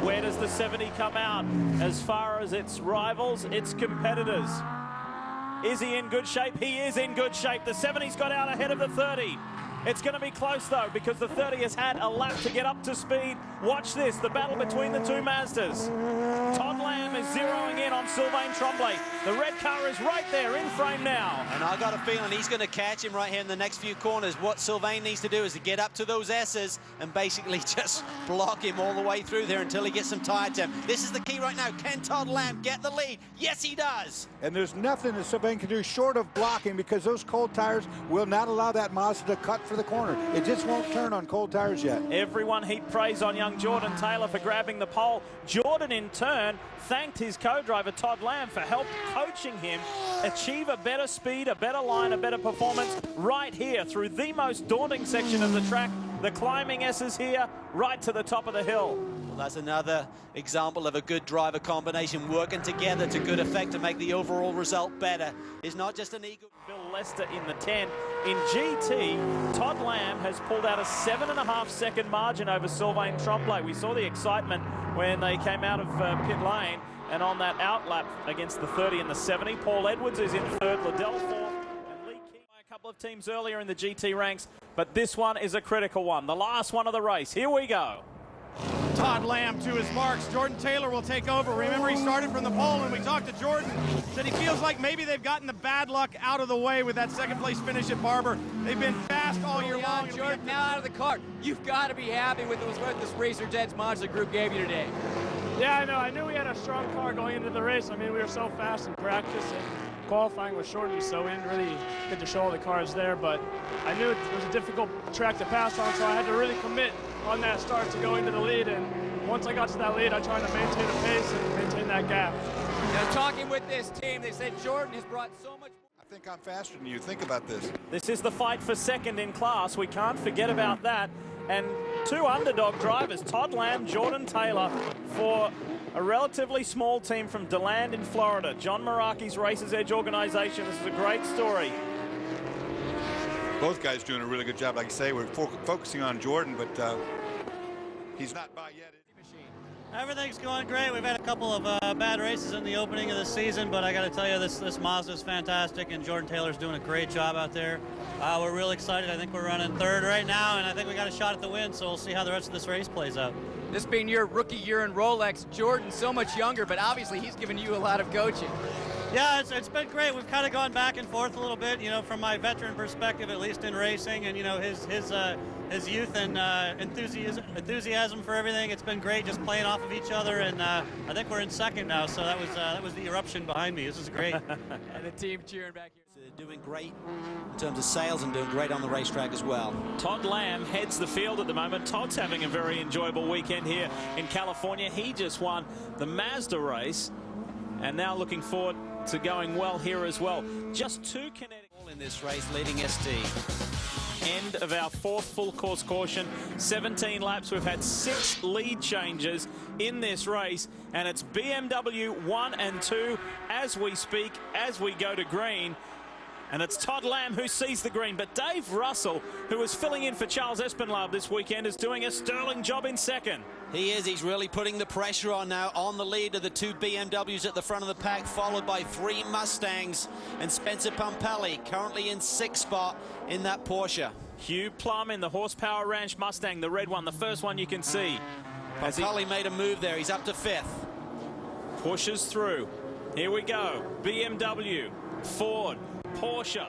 Where does the 70 come out as far as its rivals, its competitors? Is he in good shape? He is in good shape. The 70's got out ahead of the 30. It's going to be close, though, because the 30 has had a lap to get up to speed. Watch this, the battle between the two Mazdas. Todd Lamb is zeroing in on Sylvain Tremblay. The red car is right there in frame now. And I got a feeling he's going to catch him right here in the next few corners. What Sylvain needs to do is to get up to those S's and basically just block him all the way through there until he gets some tire time. This is the key right now. Can Todd Lamb get the lead? Yes, he does. And there's nothing that Sylvain can do short of blocking, because those cold tires will not allow that Mazda to cut for the corner. It just won't turn on cold tires yet. Everyone heaped praise on young Jordan Taylor for grabbing the pole. Jordan, in turn, thanked his co-driver Todd Lamb for help coaching him achieve a better speed, a better line, a better performance right here through the most daunting section of the track. The climbing S's here, right to the top of the hill. Well, that's another example of a good driver combination working together to good effect to make the overall result better. It's not just an ego. Bill Lester in the 10. In GT, Todd Lamb has pulled out a 7.5-second margin over Sylvain Tremblay. We saw the excitement when they came out of pit lane, and on that outlap against the 30 and the 70, Paul Edwards is in third, Liddell fourth, and Lee King by a couple of teams earlier in the GT ranks, but this one is a critical one, the last one of the race. Here we go. Todd Lamb to his marks. Jordan Taylor will take over. Remember, he started from the pole, and we talked to Jordan. Said he feels like maybe they've gotten the bad luck out of the way with that second-place finish at Barber. They've been fast all year long. Jordan, now out of the cart. You've got to be happy with what this Racer Jets Mazda group gave you today. Yeah, I know. I knew we had a strong car going into the race. I mean, we were so fast in practice, and qualifying was shortened, so we didn't really get to show all the cars there. But I knew it was a difficult track to pass on, so I had to really commit on that start to go into the lead. And once I got to that lead, I tried to maintain the pace and maintain that gap. Now, talking with this team, they said Jordan has brought so much. I think I'm faster than you. Think about this. This is the fight for second in class. We can't forget about that. And two underdog drivers, Todd Lamb, Jordan Taylor, for a relatively small team from DeLand in Florida. John Meraki's Racers Edge organization. This is a great story. Both guys doing a really good job. Like I say, we're focusing on Jordan, but he's not by yet. Everything's going great. We've had a couple of bad races in the opening of the season, but I got to tell you, this Mazda is fantastic, and Jordan Taylor's doing a great job out there. We're real excited. I think we're running third right now, and I think we got a shot at the win, so we'll see how the rest of this race plays out. This being your rookie year in Rolex, Jordan's so much younger, but obviously he's given you a lot of coaching. Yeah, it's been great. We've kind of gone back and forth a little bit, you know, from my veteran perspective, at least in racing, and you know his youth and enthusiasm for everything. It's been great just playing off of each other, and I think we're in second now. So that was the eruption behind me. This is great. And the team cheering back here. They're doing great in terms of sales and doing great on the racetrack as well. Todd Lamb heads the field at the moment. Todd's having a very enjoyable weekend here in California. He just won the Mazda race, and now looking forward to going well here as well. Just two kinetic in this race, leading ST. End of our fourth full course caution, 17 laps. We've had 6 lead changes in this race, and it's BMW 1 and 2 as we speak, as we go to green. And it's Todd Lamb who sees the green, but Dave Russell, who is filling in for Charles Espinlab this weekend, is doing a sterling job in second. He is. He's really putting the pressure on now on the lead of the 2 BMWs at the front of the pack, followed by 3 Mustangs and Spencer Pumpelly, currently in 6th spot in that Porsche. Hugh Plum in the Horsepower Ranch Mustang, the red one, the first one you can see. Pumpelly made a move there. He's up to 5th. Pushes through. Here we go. BMW, Ford, Porsche.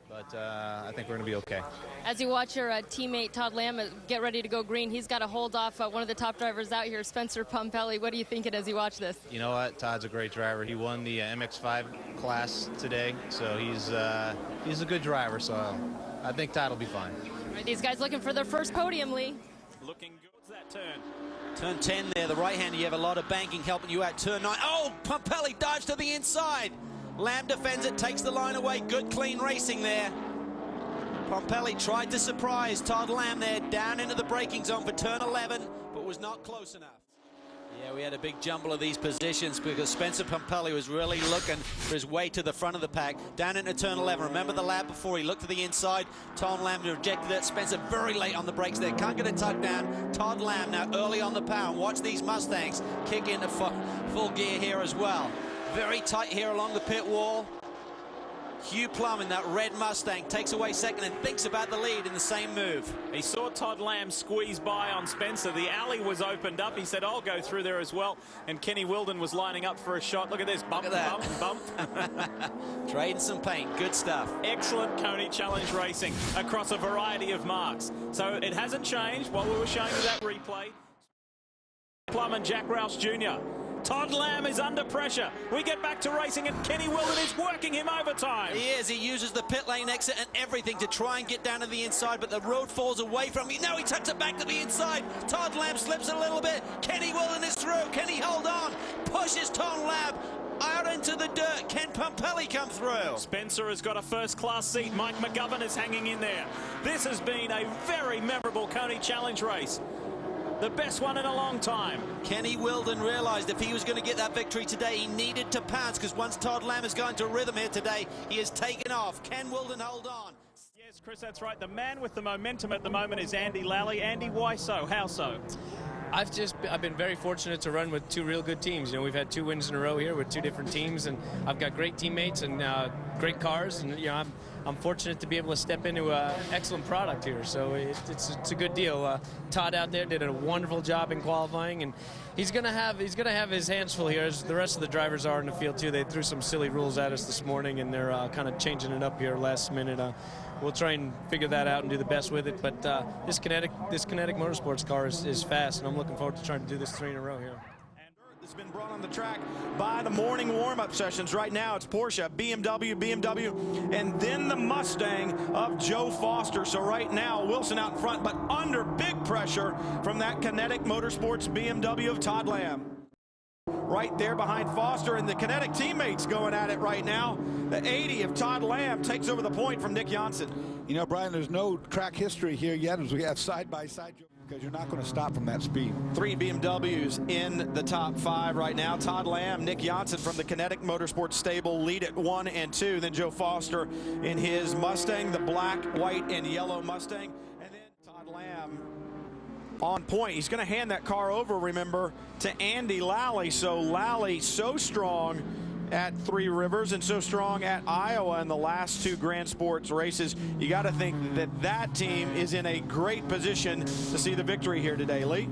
But I think we're going to be okay. As you watch your teammate Todd Lamb get ready to go green, he's got to hold off one of the top drivers out here, Spencer Pumpelly. What are you thinking as you watch this? You know what? Todd's a great driver. He won the MX-5 class today, so he's a good driver. So I think Todd will be fine. All right, these guys looking for their first podium, Lee. Looking good. What's that turn? Turn 10 there, the right-hander. You have a lot of banking helping you out. Turn 9. Oh, Pumpelly dives to the inside. Lamb defends it, takes the line away. Good, clean racing there. Pumpelly tried to surprise Todd Lamb there, down into the braking zone for turn 11, but was not close enough. Yeah, we had a big jumble of these positions because Spencer Pumpelly was really looking for his way to the front of the pack. Down into turn 11. Remember the lap before? He looked to the inside. Todd Lamb rejected it. Spencer very late on the brakes there. Can't get a tug down. Todd Lamb now early on the power. And watch these Mustangs kick into full gear here as well. Very tight here along the pit wall. Hugh Plum in that red Mustang takes away second and thinks about the lead in the same move. He saw Todd Lamb squeeze by on Spencer. The alley was opened up. He said, I'll go through there as well. And Kenny Wilden was lining up for a shot. Look at this. Bump, Look at bump, bump. Trading some paint. Good stuff. Excellent Coney Challenge racing across a variety of marks. So it hasn't changed. What we were showing you that replay. Plum and Jack Rouse Jr. Todd Lamb is under pressure. We get back to racing and Kenny Wilden is working him overtime. He is. He uses the pit lane exit and everything to try and get down to the inside, but the road falls away from him. Now he tucks it back to the inside. Todd Lamb slips a little bit. Kenny Wilden is through. Can he hold on? Pushes Todd Lamb out into the dirt. Can Pumpelly come through? Spencer has got a first-class seat. Mike McGovern is hanging in there. This has been a very memorable Coney Challenge race. The best one in a long time. Kenny Wilden realized if he was going to get that victory today, he needed to pounce, because once Todd Lamb has gone to rhythm here today, he has taken off. Can Wilden hold on? Yes, Chris, that's right. The man with the momentum at the moment is Andy Lally. Andy, why so? How so? I've been very fortunate to run with two real good teams. You know, we've had 2 wins in a row here with 2 different teams, and I've got great teammates and great cars, and you know, I'm fortunate to be able to step into an excellent product here. So it's a good deal. Todd out there did a wonderful job in qualifying, and he's gonna have his hands full here, as the rest of the drivers are in the field too. They threw some silly rules at us this morning, and they're kind of changing it up here last minute. We'll try and figure that out and do the best with it. But this kinetic motorsports car is fast, and I'm looking forward to trying to do this 3 in a row here. Has been brought on the track by the morning warm-up sessions. Right now it's Porsche, BMW, and then the Mustang of Joe Foster. So right now Wilson out in front, but under big pressure from that Kinetic Motorsports BMW of Todd Lamb. Right there behind Foster, and the Kinetic teammates going at it right now. The 80 of Todd Lamb takes over the point from Nick Janssen. You know, Brian, there's no track history here yet as we have side-by-side, because you're not going to stop from that speed. 3 BMWs in the top 5 right now. Todd Lamb, Nick Janssen from the Kinetic Motorsports stable lead at 1 and 2. Then Joe Foster in his Mustang, the black, white, and yellow Mustang. And then Todd Lamb on point. He's going to hand that car over, remember, to Andy Lally. So Lally so strong at 3 Rivers and so strong at Iowa in the last 2 Grand Sports races. You got to think that team is in a great position to see the victory here today. Lee?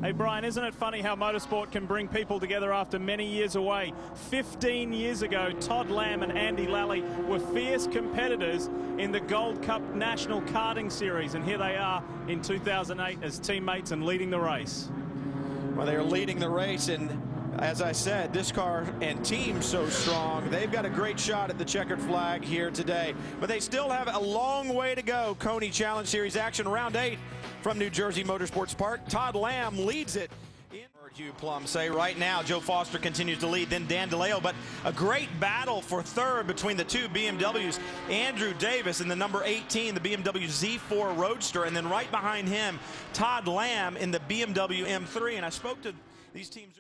Hey, Brian, isn't it funny how motorsport can bring people together after many years away? 15 years ago, Todd Lamb and Andy Lally were fierce competitors in the Gold Cup National Karting Series, and here they are in 2008 as teammates and leading the race. Well, they're leading the race, and as I said, this car and team so strong. They've got a great shot at the checkered flag here today, but they still have a long way to go. Coney Challenge Series action, round 8 from New Jersey Motorsports Park. Todd Lamb leads it. Hugh Plum say right now Joe Foster continues to lead, then Dan DeLeo, but a great battle for third between the 2 BMWs. Andrew Davis in the number 18, the BMW Z4 Roadster, and then right behind him Todd Lamb in the BMW M3. And I spoke to these teams.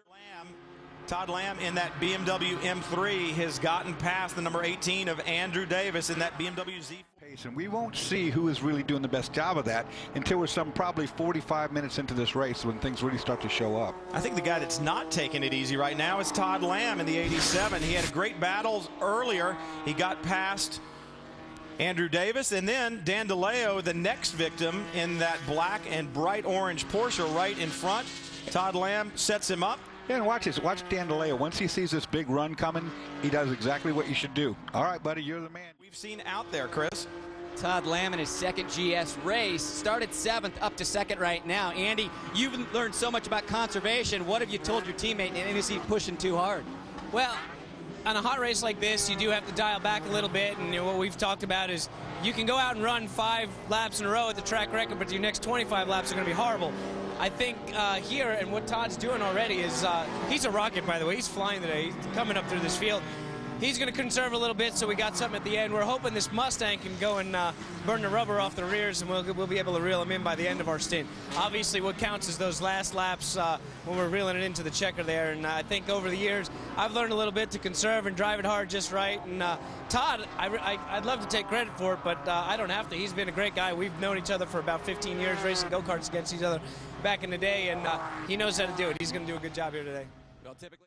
Todd Lamb in that BMW M3 has gotten past the number 18 of Andrew Davis in that BMW Z4. And we won't see who is really doing the best job of that until we're probably 45 minutes into this race, when things really start to show up. I think the guy that's not taking it easy right now is Todd Lamb in the 87. He had a great battles earlier. He got past Andrew Davis, and then Dan DeLeo, the next victim, in that black and bright orange Porsche right in front. Todd Lamb sets him up. Yeah, and watch this. Watch Dan DeLeo. Once he sees this big run coming, he does exactly what you should do. All right, buddy, you're the man. We've seen out there, Chris. Todd Lamb in his second GS race started 7th up to 2nd right now. Andy, you've learned so much about conservation. What have you told your teammate? And is he pushing too hard? Well, on a hot race like this, you do have to dial back a little bit, and what we've talked about is you can go out and run 5 laps in a row at the track record, but your next 25 laps are going to be horrible. I think here, and what Todd's doing already is, he's a rocket, by the way. He's flying today. He's coming up through this field. he's going to conserve a little bit, so we got something at the end. We're hoping this Mustang can go and burn the rubber off the rears, and we'll be able to reel him in by the end of our stint. Obviously, what counts is those last laps when we're reeling it into the checker there, and I think over the years, I've learned a little bit to conserve and drive it hard just right. And Todd, I'd love to take credit for it, but I don't have to. He's been a great guy. We've known each other for about 15 years, racing go-karts against each other back in the day, and he knows how to do it. He's going to do a good job here today. Well, typically